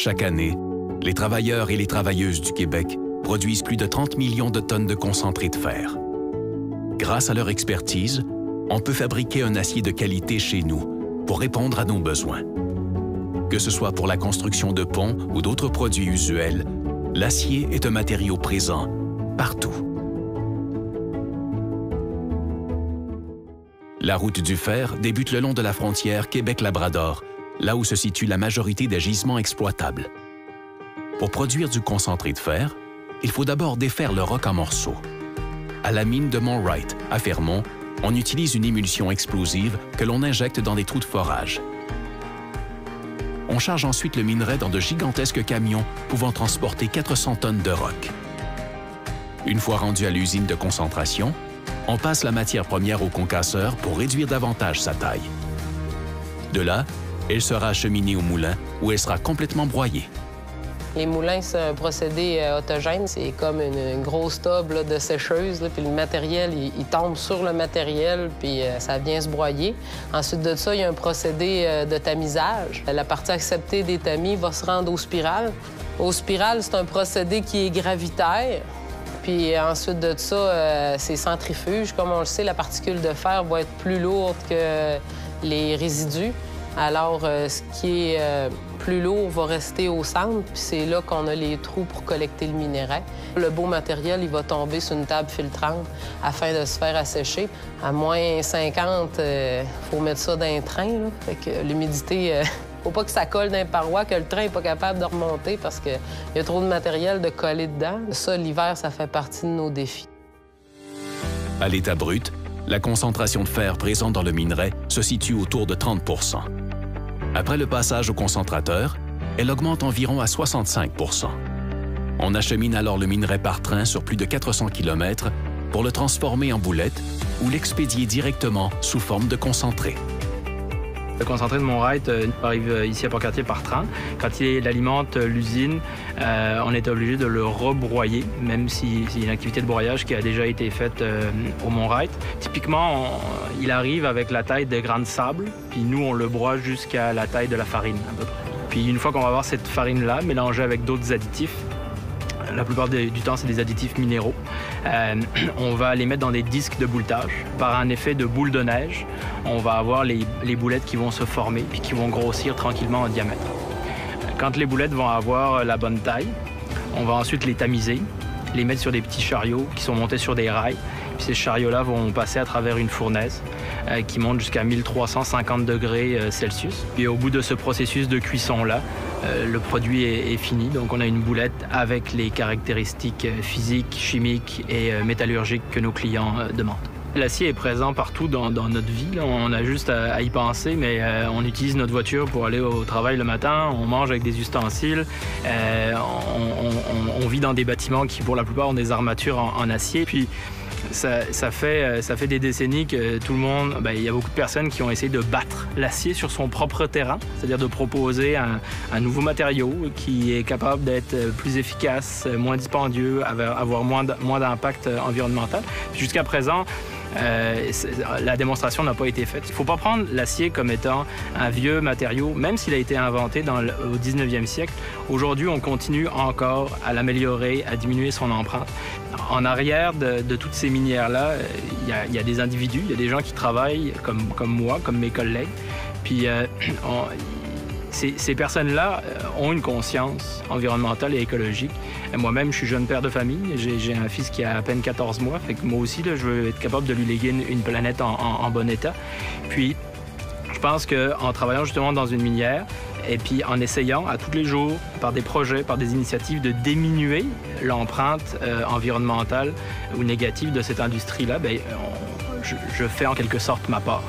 Chaque année, les travailleurs et les travailleuses du Québec produisent plus de 30 millions de tonnes de concentré de fer. Grâce à leur expertise, on peut fabriquer un acier de qualité chez nous pour répondre à nos besoins. Que ce soit pour la construction de ponts ou d'autres produits usuels, l'acier est un matériau présent partout. La route du fer débute le long de la frontière Québec-Labrador, là où se situe la majorité des gisements exploitables. Pour produire du concentré de fer, il faut d'abord défaire le roc en morceaux. À la mine de Mont-Wright, à Fermont, on utilise une émulsion explosive que l'on injecte dans des trous de forage. On charge ensuite le minerai dans de gigantesques camions pouvant transporter 400 tonnes de roc. Une fois rendu à l'usine de concentration, on passe la matière première au concasseur pour réduire davantage sa taille. De là, elle sera acheminée au moulin où elle sera complètement broyée. Les moulins, c'est un procédé autogène. C'est comme une grosse tube là, de sécheuse, là, puis le matériel, il tombe sur le matériel, puis ça vient se broyer. Ensuite de ça, il y a un procédé de tamisage. La partie acceptée des tamis va se rendre aux spirales. Aux spirales, c'est un procédé qui est gravitaire. Puis ensuite de ça, c'est centrifuge. Comme on le sait, la particule de fer va être plus lourde que les résidus. Alors, ce qui est plus lourd va rester au centre, puis c'est là qu'on a les trous pour collecter le minerai. Le beau matériel, il va tomber sur une table filtrante afin de se faire assécher. À moins 50, faut mettre ça dans un train, là. Fait que l'humidité, faut pas que ça colle dans les parois, que le train n'est pas capable de remonter parce qu'il y a trop de matériel de coller dedans. Ça, l'hiver, ça fait partie de nos défis. À l'état brut, la concentration de fer présente dans le minerai se situe autour de 30 %. Après le passage au concentrateur, elle augmente environ à 65 %. On achemine alors le minerai par train sur plus de 400 km pour le transformer en boulettes ou l'expédier directement sous forme de concentré. Le concentré de Mont-Wright arrive ici à Port-Cartier par train. Quand il alimente l'usine, on est obligé de le rebroyer, même s'il y a une activité de broyage qui a déjà été faite au Mont-Wright. Typiquement, il arrive avec la taille des grains de sable, puis nous, on le broie jusqu'à la taille de la farine, à peu près. Puis une fois qu'on va avoir cette farine-là, mélangée avec d'autres additifs, la plupart du temps, c'est des additifs minéraux. On va les mettre dans des disques de bouletage. Par un effet de boule de neige, on va avoir les boulettes qui vont se former puis qui vont grossir tranquillement en diamètre. Quand les boulettes vont avoir la bonne taille, on va ensuite les tamiser, les mettre sur des petits chariots qui sont montés sur des rails. Puis ces chariots-là vont passer à travers une fournaise qui monte jusqu'à 1350 degrés Celsius. Puis au bout de ce processus de cuisson-là, le produit est fini. Donc on a une boulette avec les caractéristiques physiques, chimiques et métallurgiques que nos clients demandent. L'acier est présent partout dans notre vie. Là. On a juste à y penser, mais on utilise notre voiture pour aller au travail le matin, on mange avec des ustensiles, on vit dans des bâtiments qui, pour la plupart, ont des armatures en acier. Puis ça fait des décennies que tout le monde, il y a beaucoup de personnes qui ont essayé de battre l'acier sur son propre terrain, c'est-à-dire de proposer un nouveau matériau qui est capable d'être plus efficace, moins dispendieux, avoir moins d'impact environnemental. Jusqu'à présent, la démonstration n'a pas été faite. Il ne faut pas prendre l'acier comme étant un vieux matériau, même s'il a été inventé au 19e siècle. Aujourd'hui, on continue encore à l'améliorer, à diminuer son empreinte. En arrière de toutes ces minières-là, il y a des individus, il y a des gens qui travaillent comme moi, comme mes collègues. Puis ces personnes-là ont une conscience environnementale et écologique. Moi-même, je suis jeune père de famille. J'ai un fils qui a à peine 14 mois. Fait que moi aussi, là, je veux être capable de lui léguer une planète en bon état. Puis, je pense qu'en travaillant justement dans une minière, et puis en essayant à tous les jours, par des projets, par des initiatives, de diminuer l'empreinte environnementale ou négative de cette industrie-là, je fais en quelque sorte ma part.